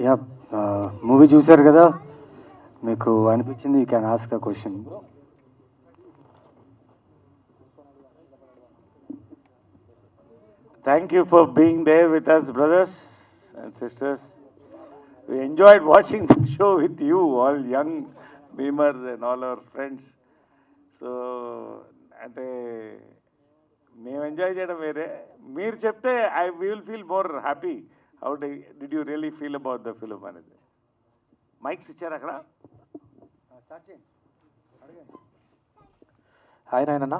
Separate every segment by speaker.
Speaker 1: Yeah movie చూశారు కదా, మీకు అనిపించింది you can ask the question.
Speaker 2: Thank you for being there with us, brothers and sisters. We enjoyed watching the show with you, all young beamers and all our friends. So, అంటే మేము enjoy చేయడం వేరే, మీరు చెప్తే I will feel more happy. How did you really feel about the film అనేది. Mics ఇచ్చారు అక్కడ.
Speaker 3: Hi నాయనన్న.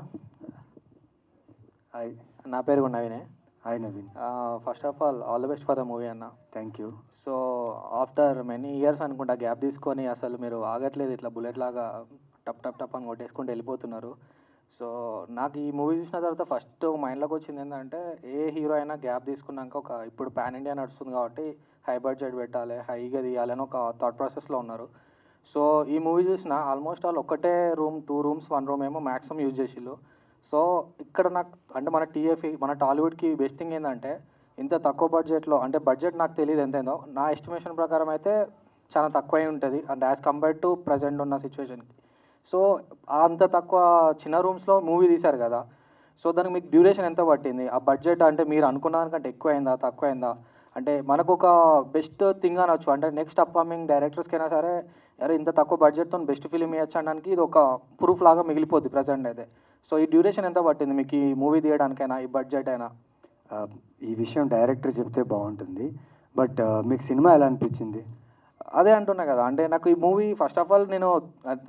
Speaker 1: హాయ్.
Speaker 3: నా పేరు కూడా నవీనే.
Speaker 1: Hi Naveen.
Speaker 3: First of all the best for the movie అన్న.
Speaker 1: Thank you.
Speaker 3: So after many years అనుకుంటా గ్యాప్ తీసుకొని అసలు మీరు ఆగట్లేదు, ఇట్లా బుల్లెట్ లాగా టప్ టప్ టప్ అని కొట్టేసుకుంటూ వెళ్ళిపోతున్నారు. సో నాకు ఈ మూవీ చూసిన తర్వాత ఫస్ట్ మైండ్లోకి వచ్చింది ఏంటంటే, ఏ హీరో అయినా గ్యాప్ తీసుకున్నాక ఇప్పుడు పాన్ ఇండియా నడుస్తుంది కాబట్టి హై బడ్జెట్ పెట్టాలి, హైగా తీయాలని ఒక థాట్ ప్రాసెస్లో ఉన్నారు. సో ఈ మూవీ చూసిన ఆల్మోస్ట్ ఆల్ ఒకటే రూమ్, 2 రూమ్స్, 1 రూమ్ ఏమో మ్యాక్సిమం యూజ్ చేసిళ్ళు. సో ఇక్కడ నాకు అంటే మన టీఎఫ్ఈ మన టాలీవుడ్కి బెస్ట్ థింగ్ ఏంటంటే, ఇంత తక్కువ బడ్జెట్లో, అంటే బడ్జెట్ నాకు తెలియదు ఎంతేందో, నా ఎస్టిమేషన్ ప్రకారం అయితే చాలా తక్కువ ఉంటుంది అంటే యాజ్ కంపేర్డ్ టు ప్రజెంట్ ఉన్న సిచ్యువేషన్కి. సో అంత తక్కువ చిన్న రూమ్స్లో మూవీ తీశారు కదా, సో దానికి మీకు డ్యూరేషన్ ఎంత పట్టింది? ఆ బడ్జెట్ అంటే మీరు అనుకున్న దానికంటే ఎక్కువ అయిందా, తక్కువ అయిందా? అంటే మనకు ఒక బెస్ట్ థింగ్ అనొచ్చు, అంటే నెక్స్ట్ అప్కమింగ్ డైరెక్టర్స్కైనా సరే, అరే ఇంత తక్కువ బడ్జెట్తో బెస్ట్ ఫిలిం ఇవ్వచ్చు అనడానికి ఇది ఒక ప్రూఫ్ లాగా మిగిలిపోద్ది ప్రజెంట్ అయితే. సో ఈ డ్యూరేషన్ ఎంత పట్టింది మీకు ఈ మూవీ తీయడానికైనా, ఈ బడ్జెట్ అయినా?
Speaker 1: ఈ విషయం డైరెక్టర్ చెప్తే బాగుంటుంది, బట్ మీకు సినిమా ఎలా అనిపించింది?
Speaker 3: అదే అంటున్నా కదా, అంటే నాకు ఈ మూవీ ఫస్ట్ ఆఫ్ ఆల్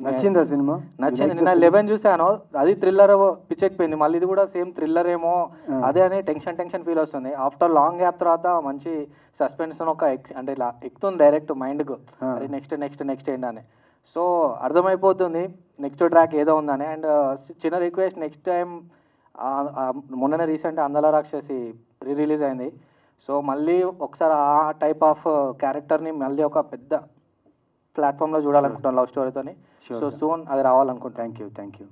Speaker 1: నచ్చిందా సినిమా?
Speaker 3: నచ్చింది. నిన్న 11 చూశాను, అది థ్రిల్లర్ పిచ్చెక్కిపోయింది. మళ్ళీ ఇది కూడా సేమ్ థ్రిల్లర్ ఏమో అదే అని టెన్షన్ ఫీల్ వస్తుంది. ఆఫ్టర్ లాంగ్ గ్యాప్ తర్వాత మంచి సస్పెన్స్ అంటే ఇలా ఎక్కుతుంది డైరెక్ట్ మైండ్కు, అరే నెక్స్ట్ ఏంటని. సో అర్థమైపోతుంది నెక్స్ట్ ట్రాక్ ఏదో ఉందని. అండ్ చిన్న రిక్వెస్ట్, నెక్స్ట్ టైం మొన్ననే రీసెంట్ అందల రాక్షసి రిలీజ్ అయింది. సో మళ్ళీ ఒకసారి ఆ టైప్ ఆఫ్ క్యారెక్టర్ని మళ్ళీ ఒక పెద్ద ప్లాట్ఫామ్లో చూడాలనుకుంటాను లవ్ స్టోరీతోని. సో సూన్ అది రావాలనుకుంటాను.
Speaker 1: Thank you.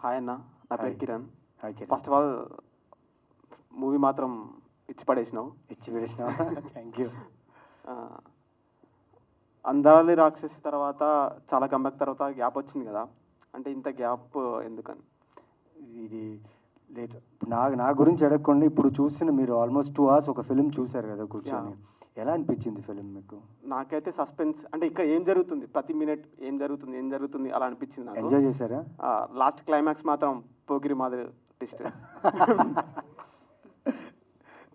Speaker 4: హాయ్ అన్న, నా పేరు Kiran.
Speaker 1: Hi Kiran.
Speaker 4: First of all movie మాత్రం ఇచ్చి పడేసినావు.
Speaker 1: Thank you.
Speaker 4: అందాలి రాక్షసి తర్వాత చాలా కంబ్యాక్ తర్వాత గ్యాప్ వచ్చింది కదా, అంటే ఇంత గ్యాప్ ఎందుకని?
Speaker 1: ఇది లేట్. నా గురించి అడగకుండా, ఇప్పుడు చూసిన మీరు ఆల్మోస్ట్ 2 hours ఒక ఫిలిం చూశారు కదా కూర్చొని, ఎలా అనిపించింది ఫిలిం మీకు?
Speaker 4: నాకైతే సస్పెన్స్, అంటే ఇక్కడ ఏం జరుగుతుంది, ప్రతి మినిట్ ఏం జరుగుతుంది అలా అనిపించింది నాకు.
Speaker 1: ఎంజాయ్ చేశారా?
Speaker 4: లాస్ట్ క్లైమాక్స్ మాత్రం పోగిరి మాదిరి ట్విస్ట్.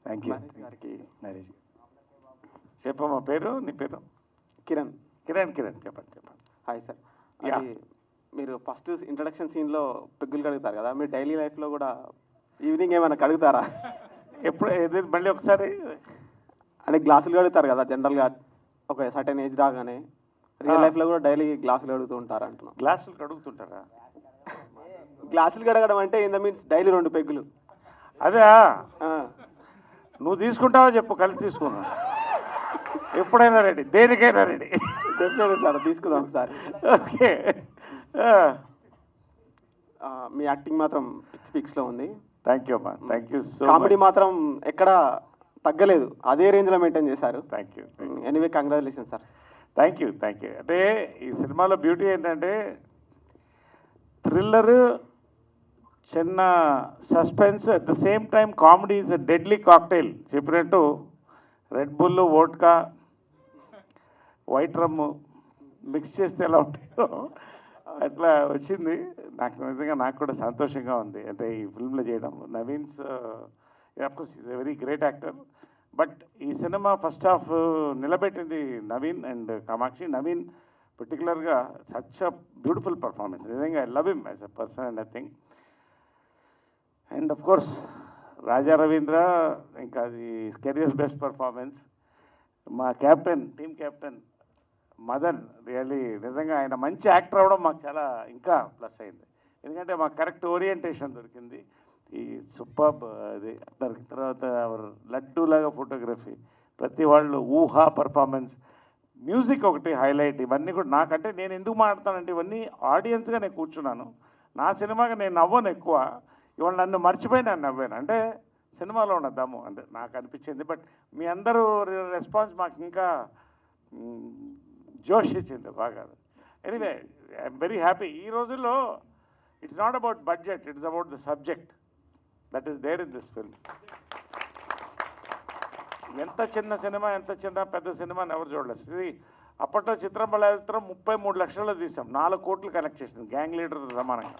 Speaker 1: Thank you.
Speaker 4: గారికి
Speaker 1: నరేష్.
Speaker 2: చెప్పమ్మా పేరు, నీ పేరు?
Speaker 4: కిరణ్.
Speaker 2: చెప్పండి.
Speaker 4: Hi sir. అది మీరు ఫస్ట్ ఇంట్రడక్షన్ సీన్లో పెగ్గులు కడుగుతారు కదా, మీరు డైలీ లైఫ్లో కూడా ఈవినింగ్ ఏమైనా కడుగుతారా?
Speaker 2: ఎప్పుడు మళ్ళీ ఒకసారి
Speaker 4: అంటే గ్లాసులు కడుగుతారు కదా జనరల్గా ఒక సర్టెన్ ఏజ్ రాగానే, రియల్ లైఫ్లో కూడా డైలీ గ్లాసులు కడుగుతూ ఉంటారు అంటున్నాను.
Speaker 2: గ్లాసులు కడుగుతుంటారా?
Speaker 4: గ్లాసులు కడగడం అంటే ఇన్ ద మీన్స్ డైలీ 2 పెగ్గులు.
Speaker 2: అదే నువ్వు తీసుకుంటావా చెప్పు, కలిసి తీసుకున్నా. ఎప్పుడైనా రెడీ, దేనికైనా రెడీ.
Speaker 4: డెఫినెట్లీ సార్, తీసుకుందాం ఒకసారి.
Speaker 2: ఓకే.
Speaker 4: మీ యాక్టింగ్ మాత్రం పిక్స్లో ఉంది.
Speaker 2: థ్యాంక్ యూ అమ్మా, థ్యాంక్ యూ సో.
Speaker 4: కామెడీ మాత్రం ఎక్కడ తగ్గలేదు, అదే రేంజ్లో మెయింటైన్ చేశారు.
Speaker 2: Thank you.
Speaker 4: Anyway congratulation sir.
Speaker 2: Thank you. అంటే ఈ సినిమాలో బ్యూటీ ఏంటంటే, థ్రిల్లరు, చిన్న suspense, at the same time comedy is a deadly cocktail. చెప్పినట్టు రెడ్ బుల్, వోడ్కా, వైట్ రమ్ము మిక్స్ చేస్తే ఎలా ఉంటాయో అట్లా వచ్చింది. నాకు కూడా సంతోషంగా ఉంది అంటే ఈ ఫిల్మ్లో చేయడం. Naveen's of course is a very great actor, but ఈ సినిమా ఫస్ట్ హాఫ్ నిలబెట్టింది నవీన్ అండ్ కామాక్షి. నవీన్ పర్టికులర్గా సచ్ అ బ్యూటిఫుల్ పర్ఫార్మెన్స్. నిజంగా I love him as a person and I think. And of course Raja Ravindra, ఇంకా అది కెరియర్స్ బెస్ట్ పర్ఫార్మెన్స్. మా captain, team captain Madan, really నిజంగా ఆయన మంచి యాక్టర్ అవ్వడం మాకు చాలా ఇంకా ప్లస్ అయింది. ఎందుకంటే మాకు కరెక్ట్ ఓరియంటేషన్ దొరికింది. ఈ సూపర్బ్ అది దొరికిన తర్వాత లడ్డూలాగా ఫోటోగ్రఫీ, ప్రతి వాళ్ళు ఊహా పర్ఫార్మెన్స్, మ్యూజిక్ ఒకటి హైలైట్. ఇవన్నీ కూడా నాకంటే, నేను ఎందుకు మాట్లాడతానంటే ఇవన్నీ ఆడియన్స్గా నేను కూర్చున్నాను. నా సినిమాగా నేను నవ్వను ఎక్కువ, ఇవాళ నన్ను మర్చిపోయి నేను నవ్వాను. అంటే సినిమాలో ఉన్న దమ్ము అంటే నాకు అనిపించింది. బట్ మీ అందరూ రెస్పాన్స్ మాకు ఇంకా జోష్ ఇచ్చింది బాగా. Anyway I'm very happy. ఈ రోజుల్లో it's not about budget, it's about the subject that is there in this film. ఎంత చిన్న సినిమా, ఎంత చిన్న పెద్ద సినిమాని ఎవరు చూడలేదు. ఇది అప్పట్లో చిత్రం బలాచిత్రం 33 లక్షల్లో తీసాం, 4 కోట్లు కలెక్ట్ చేసింది, గ్యాంగ్ లీడర్ సమానంగా.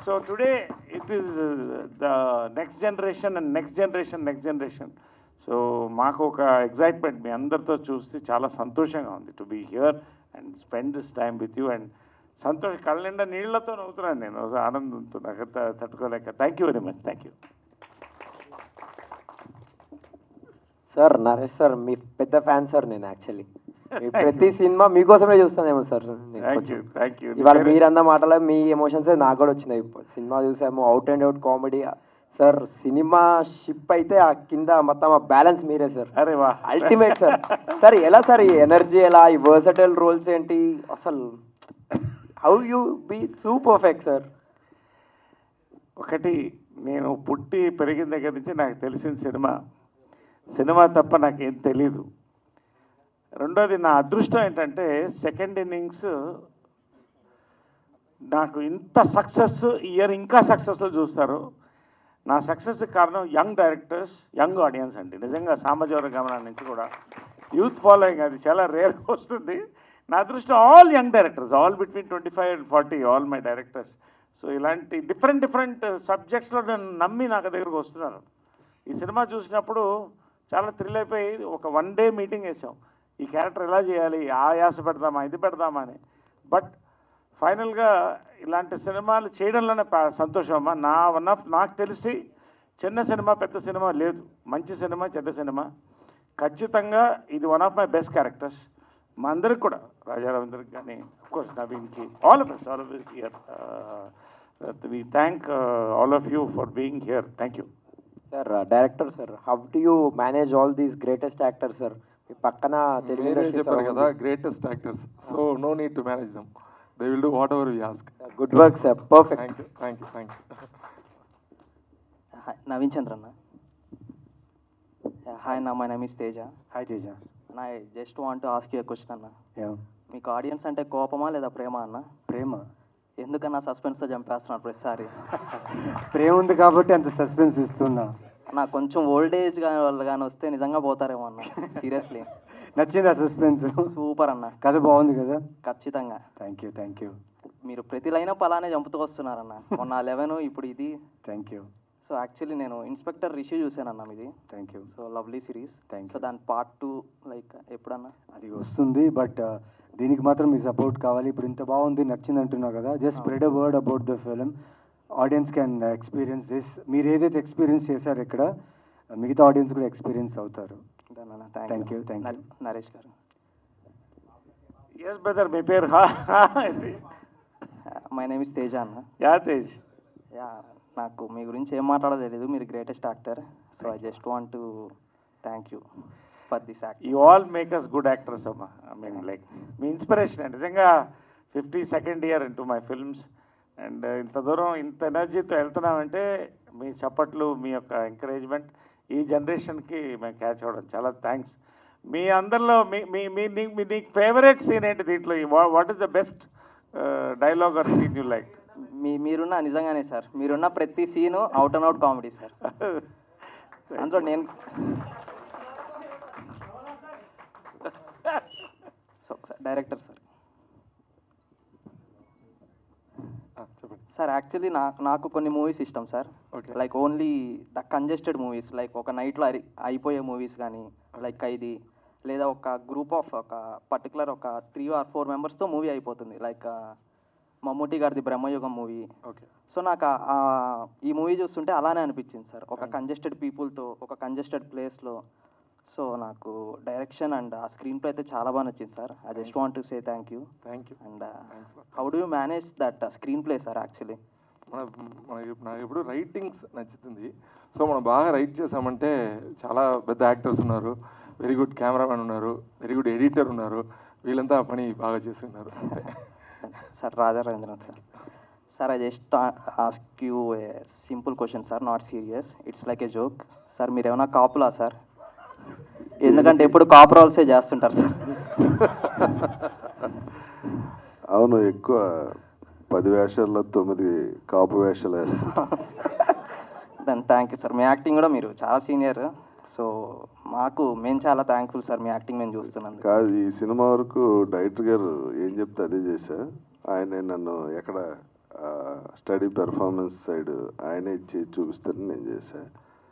Speaker 2: So today it is the next generation and next generation next generation. So మాకు ఒక ఎగ్జైట్మెంట్ మీ అందరితో చూస్తే చాలా సంతోషంగా ఉంది to be here and spend this time with you. And సంతోషం కళ్ళ నిండా నీళ్లతో నవ్వుతున్నాను నేను ఆనందంతో, నాకు తట్టుకోలేక. Thank you very much. Thank you
Speaker 5: sir. Naresh sir మీ పెద్ద ఫ్యాన్ సార్ నేను. యాక్చువల్లీ ప్రతి సినిమా మీకోసమే చూస్తానేమో sir.
Speaker 2: Thank you thank you.
Speaker 5: ఇవాళ మీరన్న మాటలో మీ ఎమోషన్స్ నాకు కూడా వచ్చినాయి. సినిమా చూసాము, out and out comedy sir. Cinema ship అయితే ఆ కింద మొత్తం ఆ బ్యాలెన్స్ మీరే సార్.
Speaker 2: అరే వా,
Speaker 5: అల్టిమేట్ సార్. సార్ ఎలా సార్ ఈ ఎనర్జీ, ఎలా ఈ వర్సటైల్ రోల్స్ ఏంటి అసలు, how you be so perfect sir?
Speaker 2: ఒకటి, నేను పుట్టి పెరిగిన దగ్గర నుంచి నాకు తెలిసిన సినిమా తప్ప నాకేం తెలీదు. రెండోది, నా అదృష్టం ఏంటంటే సెకండ్ ఇన్నింగ్స్ నాకు ఇంత సక్సెస్, ఇయర్ ఇంకా సక్సెస్లు చూస్తారు. నా సక్సెస్ కారణం యంగ్ డైరెక్టర్స్, యంగ్ ఆడియన్స్ అండి. నిజంగా సామాజిక గమనం నుంచి కూడా యూత్ ఫాలోయింగ్ అది చాలా రేర్గా వస్తుంది. నా అదృష్టం all young directors, all between 25 and 40, all my directors. So ఇలాంటి డిఫరెంట్ సబ్జెక్ట్స్లో నన్ను నమ్మి నాకు దగ్గరకు వస్తున్నారు. ఈ సినిమా చూసినప్పుడు చాలా థ్రిల్ అయిపోయి ఒక 1 day మీటింగ్ వేసాం, ఈ క్యారెక్టర్ ఎలా చేయాలి, ఆ యాస పెడదామా, ఇది పెడదామా అని. బట్ ఫైనల్గా ఇలాంటి సినిమాలు చేయడంలోనే సంతోషం అమ్మా. నాకు తెలిసి చిన్న సినిమా పెద్ద సినిమా లేదు, మంచి సినిమా చెడ్డ సినిమా. ఖచ్చితంగా ఇది one of my best characters. మా అందరికి కూడా, రాజా రవీంద్రకి కానీ, అఫ్కోర్స్ నవీన్కి, all of us here. We thank all of you for being here. Thank you
Speaker 5: sir. Director sir, how do you manage all these greatest actors sir? మీ పక్కన Telugu industry
Speaker 6: చెప్పారు కదా, greatest actors. So no need to manage them, they will do whatever we ask.
Speaker 5: Good work sir, perfect.
Speaker 6: Thank you.
Speaker 3: Naveen చంద్రన్న. Hi అన్న, my name is Teja.
Speaker 1: Hi Teja.
Speaker 3: అన్న, I just want to ask you a question అన్న.
Speaker 1: Yeah.
Speaker 3: మీకు audience అంటే కోపమా లేదా ప్రేమ అన్న?
Speaker 1: ప్రేమ.
Speaker 3: ఎందుకన్నా సస్పెన్స్తో చంపేస్తున్నారు ప్రతిసారి?
Speaker 1: ప్రేమ ఉంది కాబట్టి అంత సస్పెన్స్ ఇస్తున్నా.
Speaker 3: అన్న కొంచెం ఓల్డేజ్ వాళ్ళు కానీ వస్తే నిజంగా పోతారేమో అన్న, సీరియస్లీ.
Speaker 1: నచ్చింది ఆ సస్పెన్స్?
Speaker 3: సూపర్ అన్న,
Speaker 1: కథ బాగుంది కదా?
Speaker 3: ఖచ్చితంగా.
Speaker 1: Thank you.
Speaker 3: మీరు ప్రతి లైనప్ అలానే చంపుతూ వస్తున్నారన్న. మొన్న 11, ఇప్పుడు ఇది.
Speaker 1: Thank you.
Speaker 3: సో యాక్చువల్లీ నేను ఇన్స్పెక్టర్ రిష్యూ చూశానన్న మీది.
Speaker 1: Thank you.
Speaker 3: So lovely series.
Speaker 1: Thank
Speaker 3: so
Speaker 1: you.
Speaker 3: దాని పార్ట్ 2 లైక్ ఎప్పుడన్నా?
Speaker 1: అది వస్తుంది, బట్ దీనికి మాత్రం మీ సపోర్ట్ కావాలి. ఇప్పుడు ఇంత బాగుంది, నచ్చింది అంటున్నావు కదా, just spread a word about the film. Audience can experience this. మీరు ఏదైతే ఎక్స్పీరియన్స్ చేశారో ఇక్కడ, మిగతా ఆడియన్స్ కూడా ఎక్స్పీరియన్స్ అవుతారు. Thank you.
Speaker 3: నరేష్ గారు.
Speaker 2: ఎస్ బ్రదర్, మీ పేరు?
Speaker 3: మై నేమ్ ఇస్ తేజ అన్న.
Speaker 2: యా తేజ్.
Speaker 3: యా, నాకు మీ గురించి ఏం మాట్లాడో తెలియదు, మీరు greatest actor. So I just want to thank you for this act.
Speaker 2: You all make us good actors అమ్మా. I mean like me inspiration. నిజంగా 52nd year into my films. And ఇంత దూరం ఇంత ఎనర్జీతో వెళ్తున్నామంటే మీ చప్పట్లు, మీ యొక్క ఎంకరేజ్మెంట్ ఈ జనరేషన్కి మేము క్యాచ్ అవ్వడం చాలా థ్యాంక్స్. మీ అందరిలో మీ ఫేవరెట్ సీన్ ఏంటి దీంట్లో? What is the best dialogue or scene you like?
Speaker 3: మీరున్న నిజంగానే సార్, మీరున్న ప్రతి scene out and out comedy sir. అందులో నేను డైరెక్టర్ సార్. సార్ యాక్చువల్లీ నాకు కొన్ని మూవీస్ ఇష్టం sir. Like only the congested movies, like ఒక నైట్లో అయిపోయే మూవీస్ కానీ, లైక్ ఖైదీ, లేదా ఒక గ్రూప్ ఆఫ్ ఒక పర్టికులర్ ఒక 3 or 4 మెంబర్స్తో మూవీ అయిపోతుంది. లైక్ మమ్ముట్టి గారిది బ్రహ్మయుగం మూవీ. సో నాకు ఈ మూవీ చూస్తుంటే అలానే అనిపించింది సార్, ఒక కంజెస్టెడ్ పీపుల్తో ఒక కంజెస్టెడ్ ప్లేస్లో. సో నాకు డైరెక్షన్ అండ్ ఆ స్క్రీన్ ప్లే అయితే చాలా బాగా నచ్చింది sir. I just want to say thank you. And how do you manage that screen play sir? Actually
Speaker 6: నాకు ఎప్పుడు రైటింగ్స్ నచ్చుతుంది. సో మనం బాగా రైట్ చేసామంటే చాలా పెద్ద యాక్టర్స్ ఉన్నారు, వెరీ గుడ్ కెమెరామెన్ ఉన్నారు, వెరీ గుడ్ ఎడిటర్ ఉన్నారు, వీళ్ళంతా పని బాగా చేస్తున్నారు
Speaker 3: sir. Raja Ravindranath sir.
Speaker 7: Sir, I just ask you a simple question, sir, not serious. It's like a joke. Sir, మీరు ఏమైనా కాపులా సార్? ఎందుకంటే ఎప్పుడు కాపు రోల్సే చేస్తుంటారు సార్.
Speaker 8: అవును, ఎక్కువ 10 వేషాల్లో 9 కాపు వేషాలు వేస్తాను.
Speaker 7: దాని thank you sir. Me acting కూడా మీరు చాలా సీనియర్, సో మేము చాలా థ్యాంక్ఫుల్ సార్ మీ యాక్టింగ్ మేము చూస్తున్నాం.
Speaker 8: కాదు, ఈ సినిమా వరకు డైరెక్టర్ గారు ఏం చెప్తే అదే చేశా. ఆయనే నన్ను ఎక్కడ స్టడీ పెర్ఫార్మెన్స్ సైడ్ ఆయనే ఇచ్చి చూపిస్తారని నేను చేశా.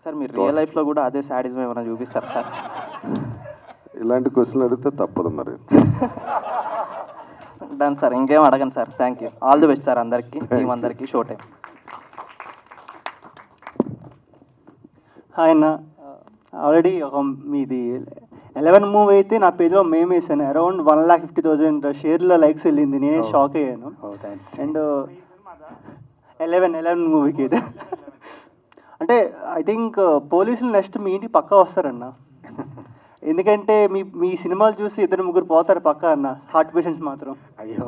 Speaker 7: సార్ మీరు రియల్ లైఫ్లో కూడా అదే శాడిజం ఏమైనా చూపిస్తారు సార్?
Speaker 8: ఇలాంటి క్వశ్చన్లు అడిగితే తప్పదు మరి.
Speaker 7: డన్ సార్, ఇంకేం అడగను sir. Thank you, all the best sir అందరికీ, టీం అందరికీ. Show time.
Speaker 9: హాయ్ అన్న, ఆల్రెడీ ఒక మీది 11 మూవీ అయితే నా పేజ్లో మేము వేసాను. అరౌండ్ 1,50,000 షేర్లో లైక్స్ వెళ్ళింది. నేనే షాక్ అయ్యాను. అండ్ 11 మూవీకి అయితే అంటే ఐ థింక్ పోలీసులు నెక్స్ట్ మీ ఇంటికి పక్కా వస్తారన్న. ఎందుకంటే మీ సినిమాలు చూసి 2-3 పోతారు పక్కా అన్న, హార్ట్ పేషెంట్స్ మాత్రం.
Speaker 1: అయ్యో,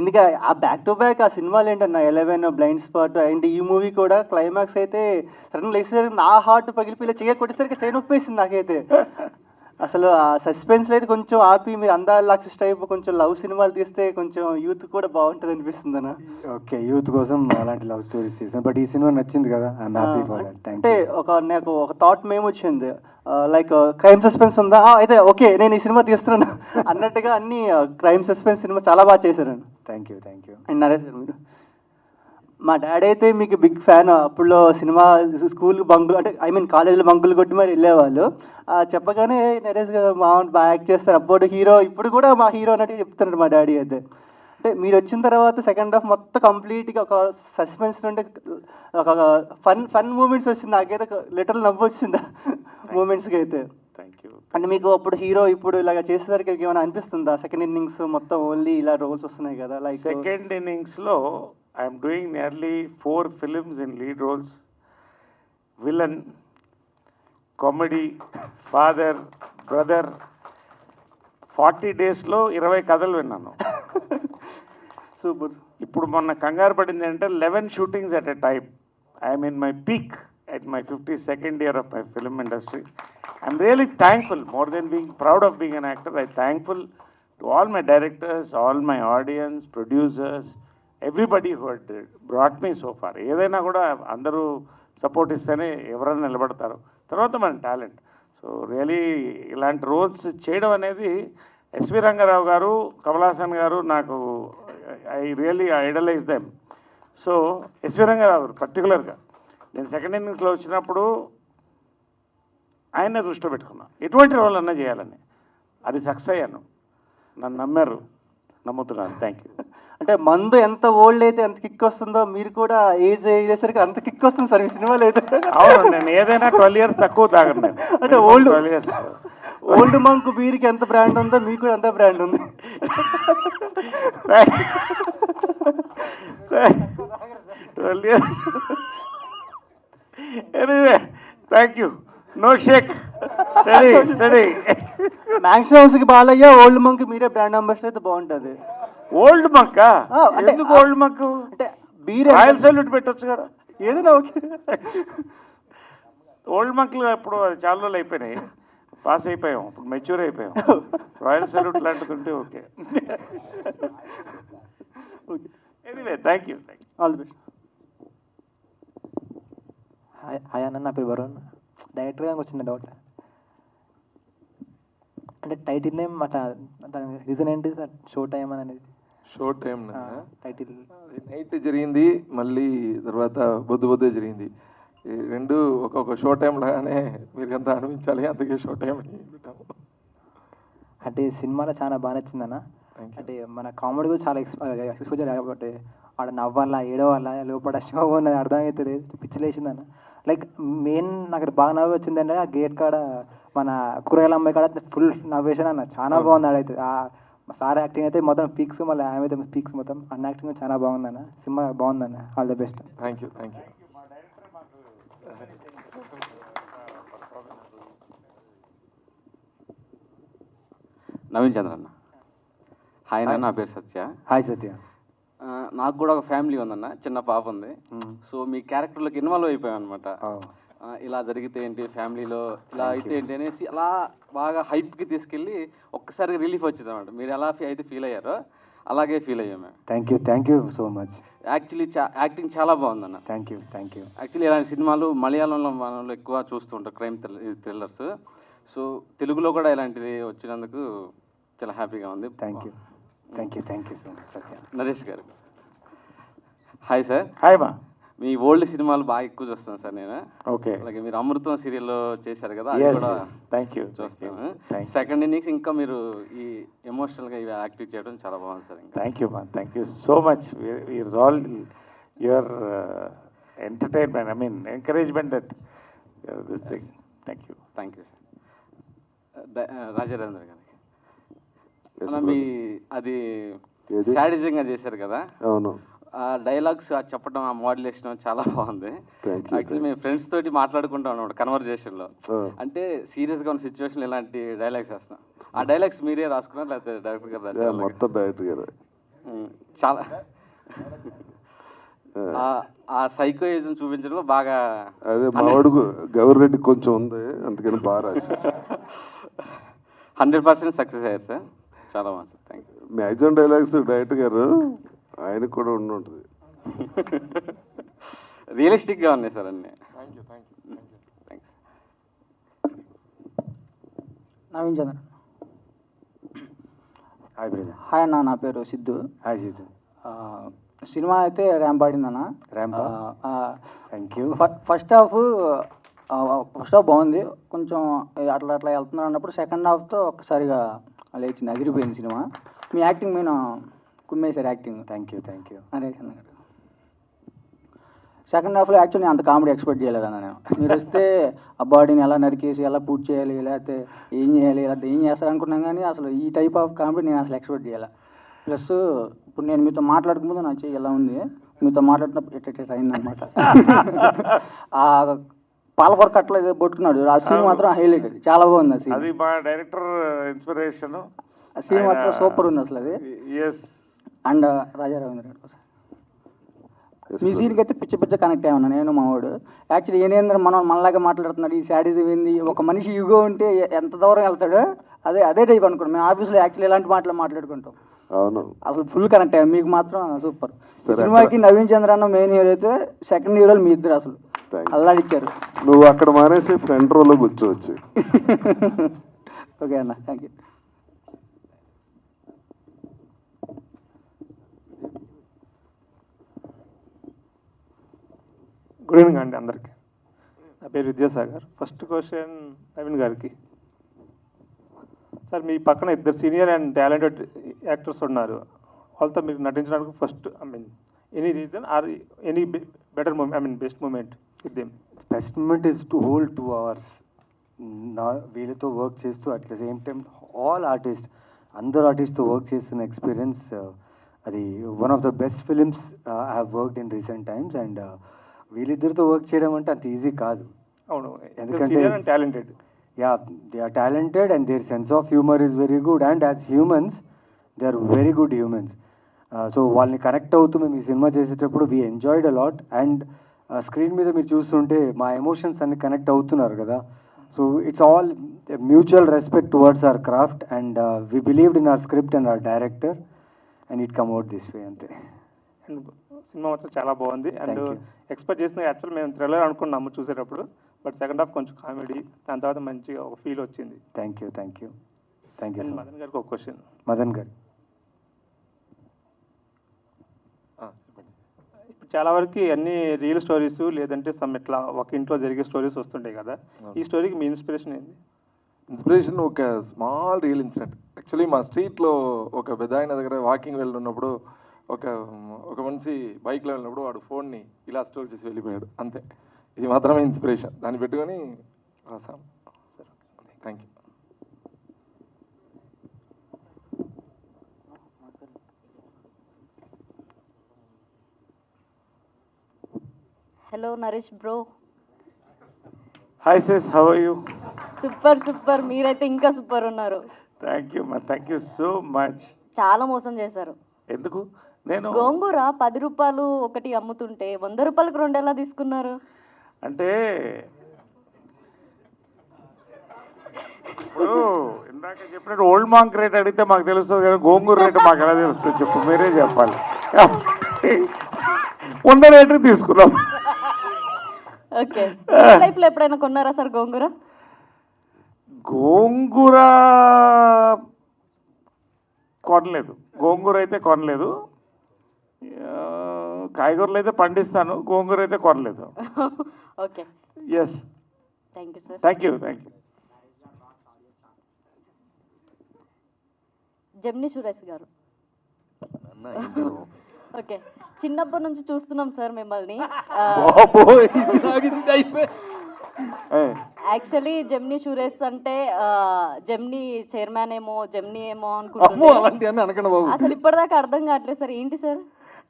Speaker 9: ఎందుకంటే ఆ బ్యాక్ టు బ్యాక్ ఆ సినిమాలు ఏంటన్నా 11, బ్లైండ్ స్పాట్ అండ్ ఈ మూవీ కూడా క్లైమాక్స్ అయితే సడన్ లేసేసరికి నా హార్ట్ పగిలిపోయి చేయ కొట్టేసరికి చేయి నొప్పేసింది నాకైతే. అసలు ఆ సస్పెన్స్లో అయితే కొంచెం ఆపి మీరు అందాల లాక్సిస్ టైప్ కొంచెం లవ్ సినిమాలు తీస్తే కొంచెం యూత్ కూడా బాగుంటుంది అనిపిస్తుంది అన్న.
Speaker 1: ఓకే, యూత్ కోసం అలాంటి లవ్ స్టోరీస్ చేసాను. బట్ ఈ సినిమా నచ్చింది కదా, I'm happy for that. Thank
Speaker 9: అంటే నాకు ఒక థాట్ మేము వచ్చింది, లైక్ క్రైమ్ సస్పెన్స్ ఉందా, అయితే ఓకే నేను ఈ సినిమా తీస్తున్నాను అన్నట్టుగా అన్ని క్రైమ్ సస్పెన్స్ సినిమా చాలా బాగా చేశారు.
Speaker 1: Thank you.
Speaker 9: And Naresh sir, మీరు మా డాడీ అయితే మీకు బిగ్ ఫ్యాన్. అప్పుడులో సినిమా స్కూల్ బంకులు అంటే ఐ మీన్ కాలేజీలో బంకులు కొట్టి మరి వెళ్ళేవాళ్ళు. చెప్పగానే నరేష్ గారు మామూలు బాగా యాక్ట్ చేస్తారు, అప్పుడు హీరో, ఇప్పుడు కూడా మా హీరో అన్నట్టు చెప్తున్నారు మా డాడీ అయితే. అంటే మీరు వచ్చిన తర్వాత సెకండ్ హాఫ్ మొత్తం కంప్లీట్గా ఒక సస్పెన్స్ నుండి ఒక ఫన్ మూమెంట్స్ వచ్చింది. నాకైతే లిటరల్ నవ్వు వచ్చింది మూమెంట్స్కి అయితే.
Speaker 2: Thank you.
Speaker 9: అంటే మీకు అప్పుడు హీరో ఇప్పుడు ఇలాగ చేసేసరికి ఏమైనా అనిపిస్తుందా? సెకండ్ ఇన్నింగ్స్ మొత్తం ఓన్లీ ఇలా రోల్స్ వస్తున్నాయి కదా, లైక్
Speaker 2: సెకండ్ ఇన్నింగ్స్లో I'm doing nearly 4 films in lead roles. Villain, comedy, father, brother. 40 డేస్లో 20 కథలు విన్నాను.
Speaker 9: సూపర్.
Speaker 2: ఇప్పుడు మొన్న కంగారు పడింది అంటే 11 shootings at a time. I'm in my peak at my 52nd year of my film industry. I'm really thankful, more than being proud of being an actor, I'm thankful to all my directors, all my audience, producers, everybody who had brought me so far. ఏదైనా కూడా అందరూ support ఇస్తేనే ఎవరైనా నిలబడతారు, తర్వాత మన talent. So really ఇలాంటి roles చేయడం అనేది ఎస్వి రంగారావు గారు, కమల్ హాసన్ గారు, నాకు I really idolize them. So S V Rangarao గారు పర్టికులర్గా నేను సెకండ్ ఇన్నింగ్స్లో వచ్చినప్పుడు ఆయన దృష్టిలో పెట్టుకున్నాను ఎటువంటి రోల్ అన్నా చేయాలని. అది సక్సెస్ అయ్యాను, నన్ను నమ్మారు, నమ్ముతున్నాను. Thank you.
Speaker 9: అంటే మందు ఎంత ఓల్డ్ అయితే ఎంత కిక్ వస్తుందో మీరు కూడా ఏజ్ అయ్యేసరికి అంత కిక్ వస్తుంది సార్ మీ సినిమాలో అయితే.
Speaker 2: అవును, నేను ఏదైనా 12 years తక్కువ తాగను నేను.
Speaker 9: అంటే ఓల్డ్ మంక్ బీర్కి ఎంత బ్రాండ్ ఉందో మీకు కూడా అంత బ్రాండ్ ఉంది.
Speaker 2: Anyway thank you. No shake, study study.
Speaker 9: మ్యాక్సిమమ్స్కి బాలయ్య, ఓల్డ్ మంక్ మీరే బ్రాండ్ అంబాసిడర్ అయితే బాగుంటుంది.
Speaker 2: ఓల్డ్ మంక్ ఎందుకు? ఓల్డ్ మంక్
Speaker 9: అంటే బీర్
Speaker 2: రాయల్ సల్యూట్ పెట్టొచ్చు కదా,
Speaker 9: ఏదైనా ఓకే.
Speaker 2: ఓల్డ్ మంక్లు ఇప్పుడు చాలా రోజులు అయిపోయినాయి, పాస్ అయిపోయాం, ఇప్పుడు మెచ్యూర్ అయిపోయాం. రాయల్ సల్యూట్ లాంటిది ఉంటే okay.
Speaker 9: Okay,
Speaker 2: anyway thank you.
Speaker 9: All the best.
Speaker 3: Hi అన్న, నా పేరు వరుణ్. డైరెక్టర్ గారికి వచ్చిన డౌట్, అంటే టైటిల్ నేమ్ అట్లా రీజన్ ఏంటి సార్? షో టైం అనేది.
Speaker 6: షో టైం
Speaker 3: టైటిల్
Speaker 6: నైట్ జరిగింది, మళ్ళీ తర్వాత బొద్దు జరిగింది. ఈ రెండు ఒక్కొక్క షో టైం లాగానే మీరు అంతా అనిపించాలి, అందుకే షో టైం అని పెట్టాము.
Speaker 3: అంటే సినిమాలో చాలా బాగా నచ్చిందన్న. అంటే మన కామెడీ కూడా చాలా ఎక్స్పోజర్ కాబట్టి ఆడ నవ్వాలా, ఏడవాలా, లోపల షో ఉన్నది అర్థమవుతుంది, పిచ్చిలేసిందన్న. లైక్ మెయిన్ నాకు బాగా నవ్వు వచ్చిందంటే ఆ గేట్ కాడ మన కూరగాయల అమ్మాయి కాడ ఫుల్ నవ్వేసాను అన్న, చాలా బాగుంది. ఆడైతే సార్ యాక్టింగ్ అయితే మొత్తం పీక్స్, మళ్ళీ ఆమె అయితే పీక్స్, మొత్తం అన్న యాక్టింగ్ చాలా బాగుందన్న. సినిమా బాగుందన్న, all the best.
Speaker 6: Thank you. Thank you.
Speaker 10: Naveen Chandra అన్న. హాయ్ అన్న, నా పేరు సత్య.
Speaker 1: హాయ్ సత్య.
Speaker 10: నాకు కూడా ఒక ఫ్యామిలీ ఉందన్న, చిన్న పాప ఉంది. సో మీ క్యారెక్టర్లోకి ఇన్వాల్వ్ అయిపోయాం అనమాట. ఇలా జరిగితే ఏంటి, ఫ్యామిలీలో ఇలా అయితే ఏంటి అనేసి అలా బాగా హైప్కి తీసుకెళ్ళి ఒక్కసారిగా రిలీఫ్ వచ్చింది అనమాట. మీరు ఎలా అయితే ఫీల్ అయ్యారో అలాగే ఫీల్ అయ్యాం మేము.
Speaker 1: Thank you so much.
Speaker 10: Actually acting చాలా బాగుందన్న.
Speaker 1: Thank you.
Speaker 10: యాక్చువల్లీ ఇలాంటి సినిమాలు మలయాళంలో మనలో ఎక్కువ చూస్తుంటారు, క్రైమ్ థ్రిల్లర్స్. సో తెలుగులో కూడా ఇలాంటిది వచ్చినందుకు చాలా హ్యాపీగా ఉంది.
Speaker 1: థ్యాంక్ యూ సో మచ్ సత్య.
Speaker 10: నరేష్ గారు హాయ్ సార్.
Speaker 2: హాయ్ మా.
Speaker 10: మీ ఓల్డ్ సినిమాలు బాగా ఎక్కువ చూస్తాను సార్ నేను.
Speaker 2: ఓకే.
Speaker 10: అలాగే మీరు అమృతం సీరియల్లో చేశారు కదా, అది కూడా
Speaker 2: థ్యాంక్ యూ
Speaker 10: చూస్తాను. సెకండ్ ఇన్నింగ్స్ ఇంకా మీరు ఈ ఎమోషనల్గా ఇవి యాక్టివ్ చేయడం చాలా బాగుంది సార్.
Speaker 2: థ్యాంక్ యూ మా, thank you so much. We are all your entertainment, I mean encouragement that this thing. Thank you
Speaker 10: sir. రాజారేంద్ర గారికి మీ అది సాడిజంగా చేశారు కదా.
Speaker 8: అవును.
Speaker 10: ఆ డైలాగ్స్ చెప్పడం, ఆ మోడ్యులేషన్ చాలా బాగుంది. యాక్చువల్లీ మేము ఫ్రెండ్స్ తోటి మాట్లాడుకుంటాం అన్నమాట కన్వర్జేషన్లో. అంటే సీరియస్గా ఉన్న సిచ్యువేషన్ ఇలాంటి డైలాగ్స్ వేస్తాం. ఆ డైలాగ్స్ మీరే రాసుకున్నారు లేకపోతే డైరెక్టర్ గారు రాశారు?
Speaker 8: మొత్తం డైరెక్టర్ గారు.
Speaker 10: చాలా ఆ సైకోయిజం చూపించడంలో బాగా
Speaker 8: అదే మా వాడుకు గౌరెడ్డి కొంచెం ఉంది, అందుకని బాగా రాశారు.
Speaker 10: 100% సక్సెస్ అయ్యారు సార్. చాలా బాగుంది sir. Thank you.
Speaker 8: Maximum dialogues director గారు ఆయనకు కూడా ఉంటుంది.
Speaker 10: రియలిస్టిక్గా ఉన్నాయి సార్ అన్నీ. Thanks.
Speaker 11: Naveen Chandra.
Speaker 1: Hi brother.
Speaker 11: Hi అన్న, నా పేరు సిద్ధు.
Speaker 1: హాయ్ సిద్ధు.
Speaker 11: సినిమా అయితే ర్యాంప్ ఆడిందన్న.
Speaker 1: Ramp. Thank you.
Speaker 11: First half బాగుంది, కొంచెం అట్లా వెళ్తున్నారు అన్నప్పుడు సెకండ్ హాఫ్తో ఒక్కసారిగా లేచింది, అదిరిపోయింది సినిమా. మీ యాక్టింగ్ మీద కుమ్మేశారు యాక్టింగ్.
Speaker 1: Thank you.
Speaker 11: నరేష్ అన్న గారు సెకండ్ హాఫ్లో యాక్చువల్లీ నేను అంత కామెడీ ఎక్స్పెక్ట్ చేయలేదన్న. నేను మీరు వస్తే ఆ బాడీని ఎలా నరికేసి ఎలా పూర్తి చేయాలి, లేకపోతే ఏం చేయాలి, లేకపోతే ఏం చేస్తారు అనుకున్నాం, కానీ అసలు ఈ టైప్ ఆఫ్ కామెడీ నేను అసలు ఎక్స్పెక్ట్ చేయాలి. ప్లస్ ఇప్పుడు నేను మీతో మాట్లాడుకుంటే నా చెయ్యి ఎలా ఉంది, మీతో మాట్లాడినప్పుడు ఎట్ట అయిందనమాట. ఆ పాలకొర కట్టలో ఏదో పట్టుకున్నాడు, ఆ సీన్ మాత్రం హైలైట్, అది చాలా బాగుంది. ఆ సీన్
Speaker 2: అది మా డైరెక్టర్ ఇన్స్పిరేషన్.
Speaker 11: ఆ సీన్ మాత్రం సూపర్ ఉంది అసలు అది. అండ్ రాజారావేంద్ర గారు మీ సీన్కి అయితే పిచ్చ కనెక్ట్ అయ్యాను నేను, మా వాడు. యాక్చువల్లీ ఏనేంద్ర మనలాగా మాట్లాడుతున్నాడు, ఈ శాడిజం ఏంది, ఒక మనిషి యుగో ఉంటే ఎంత దూరం వెళ్తాడు, అదే టైప్ అనుకోండి. మేము ఆఫీస్లో యాక్చువల్లీ ఇలాంటి మాటలు మాట్లాడుకుంటాం.
Speaker 8: అవును,
Speaker 11: అసలు ఫుల్ కనెక్ట్ అయ్యాం. మీకు మాత్రం సూపర్. సినిమాకి నవీన్ చంద్ర అన్న మెయిన్ హీరో అయితే, సెకండ్ హీరోలు మీ ఇద్దరు అసలు అల్లాడిచ్చారు.
Speaker 8: నువ్వు అక్కడ మానేసి ఫ్రంట్ రోలో కూర్చోవచ్చు.
Speaker 11: ఓకే అన్న, థ్యాంక్ యూ.
Speaker 12: గుడ్ ఈవినింగ్ అండి అందరికీ. నా పేరు విద్యాసాగర్. ఫస్ట్ క్వశ్చన్ నవీన్ గారికి. సార్, మీ పక్కన ఇద్దరు సీనియర్ అండ్ టాలెంటెడ్ యాక్టర్స్ ఉన్నారు, వాళ్ళతో మీరు నటించడానికి first any reason or any better moment, best moment with them?
Speaker 1: Best moment is to whole 2 hours వీళ్ళతో వర్క్ చేస్తూ, at the same time all artist, అందరు ఆర్టిస్ట్తో వర్క్ చేస్తున్న ఎక్స్పీరియన్స్ అది one of the best films I have worked in recent times. And వీళ్ళిద్దరితో work చేయడం అంటే అంత ఈజీ కాదు.
Speaker 12: అవును,
Speaker 1: ఎందుకంటే
Speaker 12: talented.
Speaker 1: they are talented and their sense of humor is very good, and as humans they are very good humans. So వాళ్ళని connect అవుతూ మేము ఈ సినిమా చేసేటప్పుడు we enjoyed a lot, and screen మీద మీరు చూస్తుంటే మా ఎమోషన్స్ అన్ని కనెక్ట్ అవుతున్నారు కదా. So it's all mutual respect towards our craft, and we believed in our script and our director, and it come out this way అంతే.
Speaker 12: And cinema మాత్రం చాలా బాగుంది. అండ్ ఎక్స్పెక్ట్ చేసిన యాక్చువల్ మేము థ్రిల్లర్ అనుకున్నాము చూసేటప్పుడు, బట్ సెకండ్ హాఫ్ కొంచెం comedy, దాని తర్వాత మంచిగా ఒక ఫీల్ వచ్చింది.
Speaker 1: Thank you.
Speaker 12: మదన్ గారికి ఒక క్వశ్చన్.
Speaker 1: మదన్ గారు,
Speaker 12: ఇప్పుడు చాలా వరకు అన్ని రియల్ స్టోరీస్ లేదంటే సమ్ ఇట్లా ఒక ఇంట్లో జరిగే స్టోరీస్ వస్తుంటాయి కదా, ఈ స్టోరీకి మీ ఇన్స్పిరేషన్ ఏంది?
Speaker 6: ఇన్స్పిరేషన్ ఒక స్మాల్ రియల్ ఇన్సిడెంట్. యాక్చువల్లీ మా స్ట్రీట్లో ఒక పెద్ద ఆయన దగ్గర వాకింగ్ వెళ్తున్నప్పుడు ఒక మనిషి బైక్లో వెళ్ళినప్పుడు వాడు ఫోన్ని ఇలా స్టోర్ చేసి వెళ్ళిపోయాడు, అంతే. ఇది మాత్రమే ఇన్స్పిరేషన్, దాన్ని పెట్టుకొని రాసాం. సరే, thank you.
Speaker 13: Hello Naresh bro.
Speaker 2: Hi sis, how are you?
Speaker 13: Super. మీరైతే ఇంకా సూపర్ ఉన్నారు.
Speaker 2: థ్యాంక్ యూ మా, థ్యాంక్ యూ సో మచ్.
Speaker 13: చాలా మోసం చేశారు.
Speaker 2: ఎందుకు? నేను
Speaker 13: గోంగూర 10 రూపాయలు ఒకటి అమ్ముతుంటే 100 రూపాయలకు 2 ఎలా తీసుకున్నారు?
Speaker 2: అంటే ఇప్పుడు ఇందాక చెప్పినట్టు ఓల్డ్ మాంక్ రేట్ అడిగితే మాకు తెలుస్తుంది కానీ గోంగూర రేటు మాకు ఎలా తెలుస్తుంది చెప్పు, మీరే చెప్పాలి. ఉన్న రేటు తీసుకున్నాం.
Speaker 13: ఓకే, లైఫ్లో ఎప్పుడైనా కొన్నారా సార్ గోంగూర?
Speaker 2: గోంగూర కొనలేదు, గోంగూర అయితే కొనలేదు. కాయగూరలు అయితే పండిస్తాను, గోంగూర అయితే కొనలేదు.
Speaker 13: Okay,
Speaker 2: yes,
Speaker 13: thank you sir.
Speaker 2: Thank you.
Speaker 13: Gemini Suresh గారు. ఓకే, చిన్నప్పటి నుంచి చూస్తున్నాం సార్ మిమ్మల్ని. యాక్చువల్లీ జెమిని సురేష్ అంటే జెమిని చైర్మన్ ఏమో, జెమిని ఏమో అనుకుంటున్నాను. అసలు ఇప్పటిదాకా అర్థం కావట్లేదు సార్, ఏంటి సార్?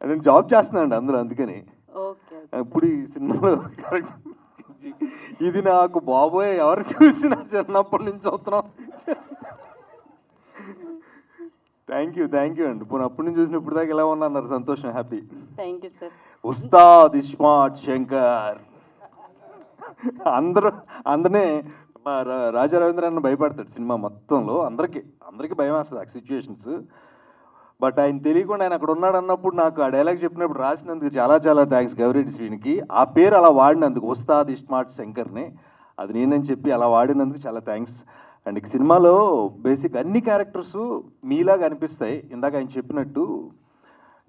Speaker 14: నేను జాబ్ చేస్తున్నానండి అందులో, అందుకని
Speaker 13: ఓకే.
Speaker 14: ఇప్పుడు ఈ సినిమాలో ఇది నాకు బాబోయ్ ఎవరు చూసినా చిన్నప్పటి నుంచి చూస్తున్నాం. థ్యాంక్ యూ అండి. పోనీ అప్పటి నుంచి చూసిన ఇప్పుడు దాకా ఎలా ఉన్నా అన్నారు, సంతోషం, happy.
Speaker 13: Thank you sir.
Speaker 14: Ustaad iSmart Shankar. అందరినీ రాజా రవీంద్రన్ భయపడతాడు సినిమా మొత్తంలో, అందరికీ భయం వేస్తుంది ఆ సిచ్యువేషన్స్. బట్ ఆయన తెలియకుండా ఆయన అక్కడ ఉన్నాడు అన్నప్పుడు నాకు ఆ డైలాగ్ చెప్పినప్పుడు రాసినందుకు చాలా థ్యాంక్స్ గౌరెడ్డి శ్రీనికి. ఆ పేరు అలా వాడినందుకు, ఉస్తాద్ ఇస్మార్ట్ శంకర్ని, అది నేనని చెప్పి అలా వాడినందుకు చాలా థ్యాంక్స్. అండ్ ఈ సినిమాలో బేసిక్ అన్ని క్యారెక్టర్స్ మీలాగా అనిపిస్తాయి. ఇందాక ఆయన చెప్పినట్టు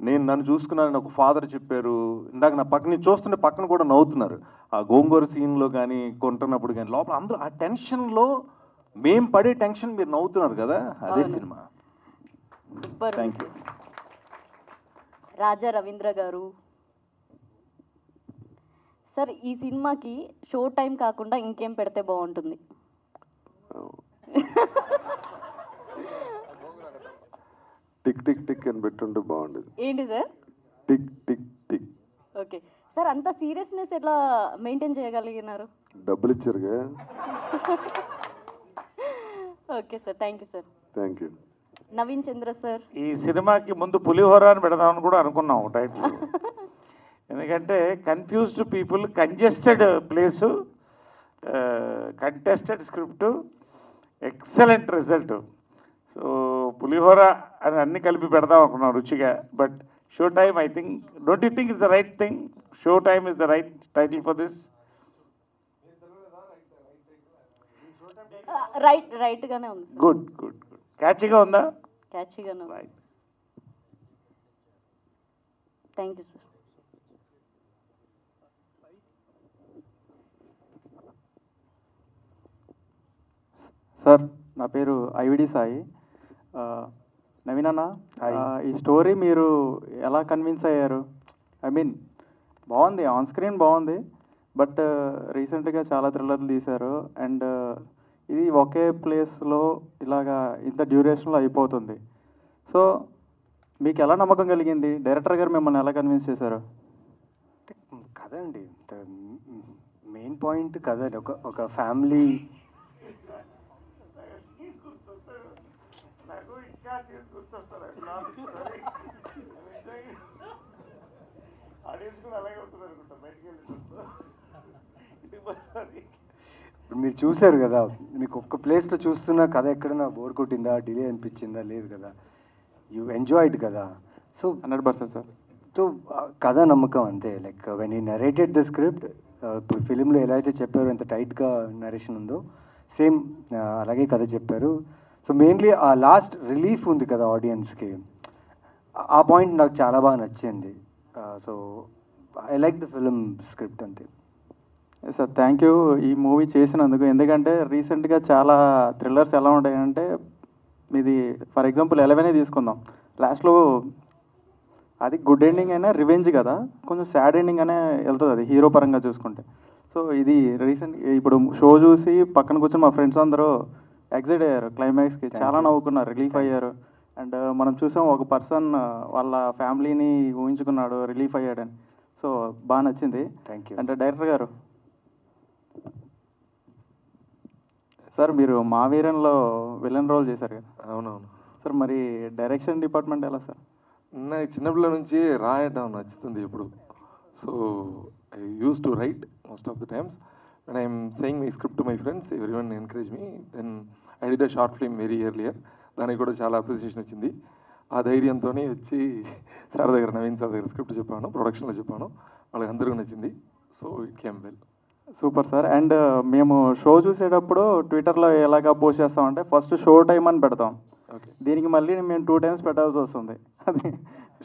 Speaker 14: నన్ను చూసుకున్నానని ఒక ఫాదర్ చెప్పారు. ఇందాక నా పక్కన చూస్తుంటే పక్కన కూడా నవ్వుతున్నారు. ఆ గోంగూర సీన్లో కానీ కొంటున్నప్పుడు కానీ లోపల అందరూ ఆ టెన్షన్లో మేం పడే టెన్షన్ మీరు నవ్వుతున్నారు కదా, అదే సినిమా. Thank you.
Speaker 13: రాజా రవీంద్ర గారు సార్, ఈ సినిమాకి షో టైం కాకుండా ఇంకేం పెడితే బాగుంటుంది?
Speaker 8: టిక్ టిక్ టిక్ అని పెట్టుంటే బాగుండేది.
Speaker 13: ఏంటి sir?
Speaker 8: Tick tick tick.
Speaker 13: Okay sir, అంత సీరియస్నెస్ ఎట్లా మెయింటైన్ చేయగలిగినారు?
Speaker 8: డబ్బులు ఇచ్చారుగా.
Speaker 13: Okay sir, thank you sir.
Speaker 8: Thank you.
Speaker 13: Naveen Chandra sir,
Speaker 2: ఈ సినిమాకి ముందు పులిహోర అని పెడదామని కూడా అనుకున్నాం టైటిల్. ఎందుకంటే confused people, congested place, contested script, excellent result. So పులిహోర అని అన్ని కలిపి పెడదాం అనుకున్నాం రుచిగా. But show time, I think, don't you think is the right thing? Show time is the right title for this?
Speaker 13: Right గానే ఉంది.
Speaker 2: గుడ్. క్యాచీగా ఉందా?
Speaker 13: క్యాచీగానే ఉంది. Thank you sir.
Speaker 15: సార్, నా పేరు ఐవిడి సాయి. నవీన్ అన్న, ఈ స్టోరీ మీరు ఎలా కన్విన్స్ అయ్యారు? ఐ మీన్ బాగుంది, ఆన్ స్క్రీన్ బాగుంది, బట్ రీసెంట్గా చాలా థ్రిల్లర్లు తీశారు. అండ్ ఇది ఒకే ప్లేస్లో ఇలాగా ఇంత డ్యూరేషన్లో అయిపోతుంది. సో మీకు ఎలా నమ్మకం కలిగింది? డైరెక్టర్ గారు మిమ్మల్ని ఎలా కన్విన్స్ చేశారు?
Speaker 1: కథ అండి, మెయిన్ పాయింట్ కథ. ఒక ఫ్యామిలీ మీరు చూశారు కదా, మీకు ఒక్క ప్లేస్లో చూస్తున్న కథ ఎక్కడైనా బోర్ కొట్టిందా, డిలే అనిపించిందా? లేదు కదా, యూ ఎంజాయ్డ్ కదా. So
Speaker 15: 100% sir.
Speaker 1: సో కథ నమ్మకం అంతే. లైక్ వెన్ ఈ నరేటెడ్ ద స్క్రిప్ట్, ఇప్పుడు ఫిలింలో ఎలా అయితే చెప్పారో ఎంత టైట్గా నరేషన్ ఉందో సేమ్ అలాగే కథ చెప్పారు. సో మెయిన్లీ ఆ లాస్ట్ రిలీఫ్ ఉంది కదా ఆడియన్స్కి, ఆ పాయింట్ నాకు చాలా బాగా నచ్చింది. So I like the film script అంతే.
Speaker 15: సార్, థ్యాంక్ యూ ఈ మూవీ చేసినందుకు. ఎందుకంటే రీసెంట్గా చాలా థ్రిల్లర్స్ ఎలా ఉంటాయంటే, మీది ఫర్ ఎగ్జాంపుల్ 11 తీసుకుందాం, లాస్ట్లో అది గుడ్ ఎండింగ్ అయినా రివెంజ్ కదా, కొంచెం సాడ్ ఎండింగ్ అనే వెళ్తుంది అది హీరో పరంగా చూసుకుంటే. సో ఇది రీసెంట్ ఇప్పుడు షో చూసి పక్కన కూర్చొని మా ఫ్రెండ్స్ అందరూ ఎగ్జైట్ అయ్యారు, క్లైమాక్స్కి చాలా నవ్వుకున్నారు, రిలీఫ్ అయ్యారు. అండ్ మనం చూసాం ఒక పర్సన్ వాళ్ళ ఫ్యామిలీని ఊహించుకున్నాడు, రిలీఫ్ అయ్యాడని. సో బాగా నచ్చింది.
Speaker 1: Thank you.
Speaker 15: అంటే డైరెక్టర్ గారు, సార్ మీరు మా వీరంలో విలన్ రోల్ చేశారు కదా?
Speaker 6: అవునవును
Speaker 15: సార్, మరి డైరెక్షన్ డిపార్ట్మెంట్ ఎలా సార్?
Speaker 6: నాకు చిన్నపిల్ల నుంచి రాయటం నచ్చుతుంది ఇప్పుడు. So I use to write most of the times. When I'm saying my script to my friends, every one encourage me. Then I did a short film very earlier. దానికి కూడా చాలా అప్రిసియేషన్ వచ్చింది. ఆ ధైర్యంతోనే వచ్చి సార్ దగ్గర, Naveen sir దగ్గర script చెప్పాను, ప్రొడక్షన్లో చెప్పాను. వాళ్ళకి అందరికీ నచ్చింది. So it came well.
Speaker 15: Super sir. And మేము షో చూసేటప్పుడు ట్విట్టర్లో ఎలాగా పోస్ట్ చేస్తామంటే ఫస్ట్ షో టైం అని పెడతాం.
Speaker 6: ఓకే.
Speaker 15: దీనికి మళ్ళీ మేము 2 times పెట్టాల్సి వస్తుంది. అది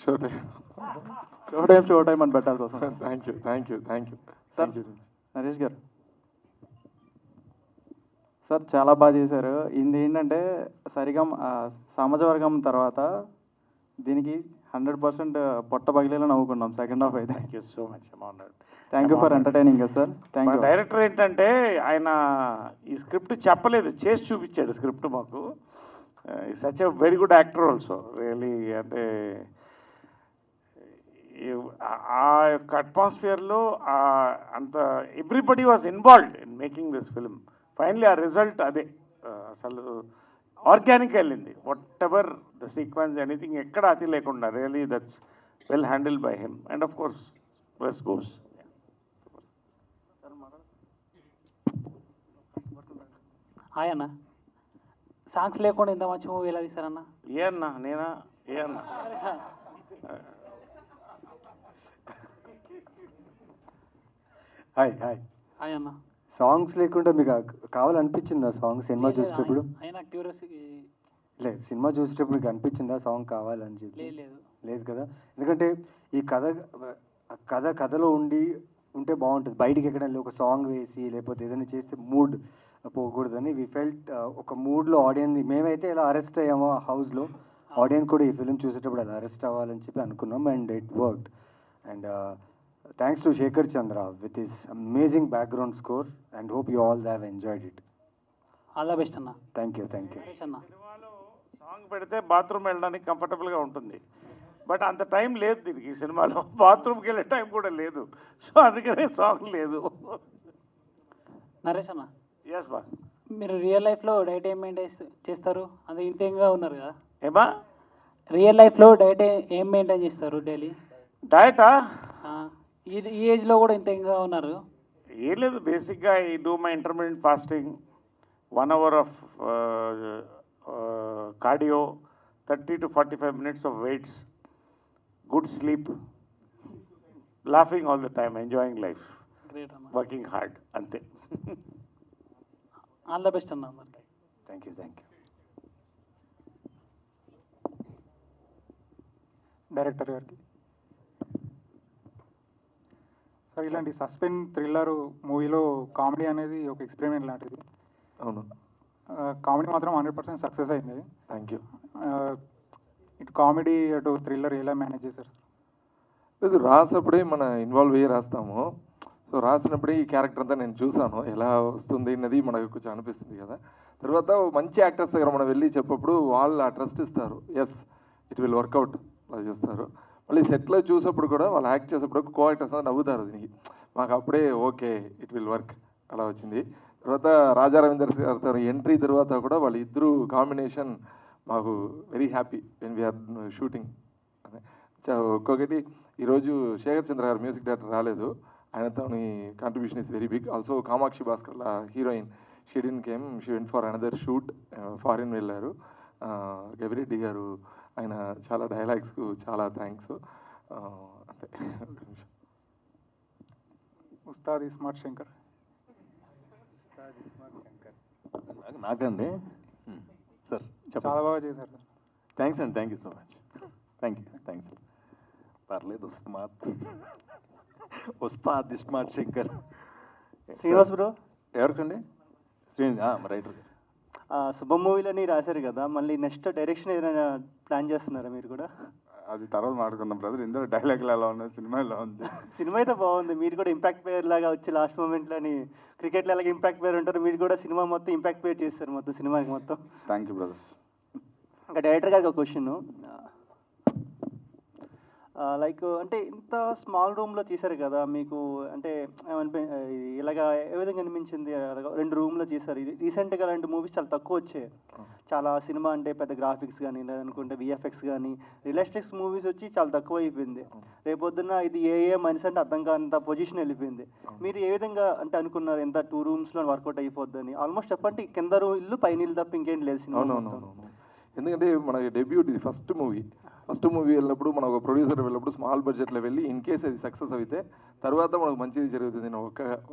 Speaker 6: షో టైం
Speaker 15: షో టైం అని పెట్టాల్సి వస్తుంది.
Speaker 6: థ్యాంక్ యూ
Speaker 15: సార్ నరేష్ గారు, సార్ చాలా బాగా చేశారు. ఇది ఏంటంటే సరిగం సమాజవర్గం తర్వాత దీనికి 100% పొట్ట పగిలేలా నవ్వుకున్నాం సెకండ్ హాఫ్ అయితే.
Speaker 2: Thank you so much.
Speaker 15: Thank you for entertaining sir. Thank you.
Speaker 2: Director ఏంటంటే ఆయన ఈ స్క్రిప్ట్ చెప్పలేదు, చేసి చూపించాడు స్క్రిప్ట్ మాకు. Such a very good actor also really. అంటే ఆ యొక్క అట్మాస్ఫియర్లో అంత everybody was involved in making this film. Finally ఆ రిజల్ట్ అదే. అసలు ఆర్గానిక్ వెళ్ళింది. What ever the sequence, anything ఎక్కడ అతి లేకుండా. Really that's well handle by him. And of course plus goes.
Speaker 16: Hi అన్న, సాంగ్స్ లేకుండా ఇంత మంచి మూవీ ఎలా తీస్తారన్న?
Speaker 2: ఏ అన్నా, నేనా? ఏ అన్నా?
Speaker 1: హాయ్
Speaker 16: హాయ్ అన్న.
Speaker 1: సాంగ్స్ లేకుండా మీకు కావాలనిపించిందా సాంగ్ సినిమా చూసేటప్పుడు?
Speaker 16: అయినా క్యూరియాసిటీ
Speaker 1: లేదు, సినిమా చూసేటప్పుడు మీకు అనిపించిందా సాంగ్ కావాలని చెప్పి? లేదు కదా. ఎందుకంటే ఈ కథలో ఉంటే బాగుంటుంది. బయటికి ఎక్కడైనా ఒక సాంగ్ వేసి లేకపోతే ఏదైనా చేస్తే మూడ్ పోకూడదని వి ఫెల్ట్ ఒక మూడ్లో ఆడియన్స్, మేమైతే ఇలా అరెస్ట్ అయ్యామో హౌస్లో, ఆడియన్స్ కూడా ఈ ఫిల్మ్ చూసేటప్పుడు అలా అరెస్ట్ అవ్వాలని చెప్పి అనుకున్నాం. And it worked. And thanks to Shekhar Chandra with his amazing background score. And hope you all have enjoyed it.
Speaker 16: All the best అన్న.
Speaker 1: Thank you.
Speaker 2: సాంగ్ పెడితే బాత్రూమ్ వెళ్ళడానికి కంఫర్టబుల్గా ఉంటుంది. బట్ అంత టైం లేదు దీనికి. ఈ సినిమాలో బాత్రూమ్కి వెళ్ళే టైం కూడా లేదు. సో అందుకనే సాంగ్ లేదు.
Speaker 16: నరేష్ అన్న,
Speaker 2: ఎస్ బా,
Speaker 16: మీరు రియల్ లైఫ్లో డైట్ ఏం మెయింటైన్ చేస్తారు? అది ఇంటెంగా ఉన్నారు కదా.
Speaker 2: ఏమా
Speaker 16: రియల్ లైఫ్లో డైట్ ఏం మెయింటైన్ చేస్తారు డైలీ?
Speaker 2: డయటా?
Speaker 16: ఈ ఏజ్లో కూడా ఇంతగా ఉన్నారు.
Speaker 2: ఏం లేదు, బేసిక్గా I do my intermediate fasting, 1 hour of cardio, 30 to 45 minutes of weights, good sleep, laughing all the time, enjoying life, working hard. Ante.
Speaker 16: All the best అన్న.
Speaker 1: Thank you.
Speaker 17: డైరెక్టర్ గారికి సార్, ఇలాంటి సస్పెన్స్ థ్రిల్లర్ మూవీలో comedy అనేది ఒక experiment లాంటిది.
Speaker 6: అవును,
Speaker 17: comedy మాత్రం 100% success అయింది.
Speaker 6: Thank you.
Speaker 17: ఇటు కామెడీ అటు థ్రిల్లర్ ఎలా మేనేజ్ చేశారు?
Speaker 6: లేదు, రాసినప్పుడే మన ఇన్వాల్వ్ అయ్యి రాస్తాము. సో రాసినప్పుడే ఈ క్యారెక్టర్ అంతా నేను చూసాను, ఎలా వస్తుంది అన్నది మనకు కొంచెం అనిపిస్తుంది కదా. తర్వాత మంచి యాక్టర్స్ దగ్గర మనం వెళ్ళి చెప్పప్పుడు వాళ్ళు ఆ ట్రస్ట్ ఇస్తారు. ఎస్, ఇట్ విల్ వర్కౌట్ అలా చేస్తారు. మళ్ళీ సెట్లో చూసేప్పుడు కూడా వాళ్ళు యాక్ట్ చేసేప్పుడు కో యాక్టర్స్ అనేది నవ్వుతారు దీనికి. మాకు అప్పుడే ఓకే ఇట్ విల్ వర్క్ అలా వచ్చింది. తర్వాత రాజా రవీందర్ గారితో ఎంట్రీ తర్వాత కూడా వాళ్ళ ఇద్దరు కాంబినేషన్ మాకు very happy when we are shooting. ఒక్కొక్కటి ఈరోజు శేఖర్ చంద్ర గారు మ్యూజిక్ డైరెక్టర్ రాలేదు, ఆయనతో contribution is very big. Also Kamakshi Bhaskar heroine she didn't came, she went for another shoot, foreign వెళ్ళారు. గవిరెడ్డి గారు ఆయన చాలా డైలాగ్స్కు చాలా థ్యాంక్స్. అంతే.
Speaker 17: ఉస్తాద్ ఇస్మార్ట్ శంకర్.
Speaker 14: నాకండి సార్
Speaker 17: చాలా బాగా చేశారు సార్.
Speaker 14: థ్యాంక్స్ అండి, thank you so much. Thanks. పర్లేదు, ఉస్తాద్ ఇస్మార్ట్ శంకర్.
Speaker 9: శ్రీనివాస్ బ్రో
Speaker 14: ఎవరికండి? రైటర్ గారు.
Speaker 9: శుభం మూవీలని రాశారు కదా, మళ్ళీ నెక్స్ట్ డైరెక్షన్ ఏదైనా ప్లాన్ చేస్తున్నారా మీరు కూడా?
Speaker 18: అది తర్వాత మాట్లాడుకుందాం బ్రదర్. ఇందులో డైలాగులు ఎలా ఉన్నాయి, సినిమా ఎలా ఉంది?
Speaker 9: సినిమా అయితే బాగుంది. మీరు కూడా ఇంపాక్ట్ ప్లేయర్ లాగా వచ్చి లాస్ట్ మూమెంట్లోని క్రికెట్లో అలాగే ఇంపాక్ట్ ప్లేయర్ ఉంటారు, మీరు కూడా సినిమా మొత్తం ఇంపాక్ట్ ప్లేయర్ చేస్తారు మొత్తం సినిమాకి మొత్తం.
Speaker 18: Thank you brother.
Speaker 9: ఇంకా డైరెక్టర్ గారికి ఒక క్వశ్చన్. లైక్ అంటే ఇంత స్మాల్ రూమ్లో తీశారు కదా, మీకు అంటే ఇలాగా ఏ విధంగా అనిపించింది? అలాగా 2 రూమ్లో తీశారు. రీసెంట్గా అలాంటి మూవీస్ చాలా తక్కువ వచ్చాయి. చాలా సినిమా అంటే పెద్ద గ్రాఫిక్స్ కానీ లేదనుకుంటే విఎఫ్ఎక్స్ కానీ రియలిస్టిక్స్ మూవీస్ వచ్చి చాలా తక్కువ అయిపోయింది. రేపొద్దున ఇది ఏ మనిషి అంటే అర్థం కానంత పొజిషన్ వెళ్ళిపోయింది. మీరు ఏ విధంగా అంటే అనుకున్నారు ఎంత 2 రూమ్స్లో వర్కౌట్ అయిపోద్దని? ఆల్మోస్ట్ చెప్పండి కింద ఇల్లు పైన ఇల్లు తప్ప ఇంకేం లేదు సినిమా.
Speaker 6: అవునవునవును. ఎందుకంటే మన డెబ్యూట్ ఇది ఫస్ట్ మూవీ వెళ్ళినప్పుడు మనం ఒక ప్రొడ్యూసర్ వెళ్ళినప్పుడు స్మాల్ బడ్జెట్లో వెళ్ళి ఇన్ కేస్ అది సక్సెస్ అయితే తర్వాత మనకు మంచిది జరుగుతుంది అని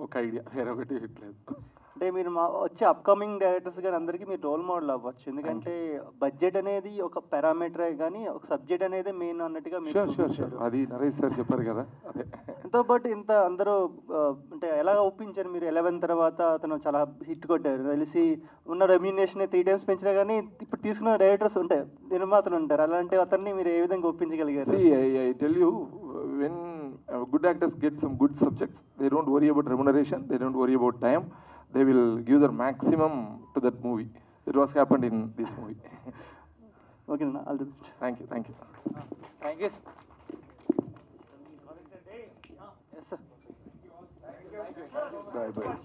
Speaker 6: ఒక ఐడియా, వేరే ఒకటి లేదు.
Speaker 9: అంటే మీరు వచ్చే అప్కమింగ్ డైరెక్టర్స్ కానీ అందరికీ మీరు రోల్ మోడల్ అవ్వచ్చు. ఎందుకంటే బడ్జెట్ అనేది ఒక పారామీటరే కానీ ఒక సబ్జెక్ట్ అనేది మెయిన్ అన్నట్టుగా మీరు
Speaker 6: షూర్ అది నరేష్ సార్ చెప్పారు కదా. అదే
Speaker 9: ఎంతో పాటు ఇంత అందరూ అంటే ఎలా ఒప్పించారు మీరు? 11 తర్వాత అతను చాలా హిట్ కొట్టారు తెలిసి ఉన్న రెమ్యూనేషన్ 3 times పెంచినా కానీ ఇప్పుడు తీసుకున్న డైరెక్టర్స్ ఉంటాయి, నిర్మాతలు ఉంటారు. అలాంటి అతన్ని మీరు ఏ విధంగా ఒప్పించగలిగారు?
Speaker 6: I tell you, when good actors get some good subjects, they don't worry about remuneration, they don't worry about time, they will give their maximum to that movie. That was happened in this movie.
Speaker 9: Okay, all the best.
Speaker 6: Thank you.
Speaker 3: Thank you.
Speaker 9: Yes, sir.
Speaker 6: Bye.
Speaker 9: Yes, sir.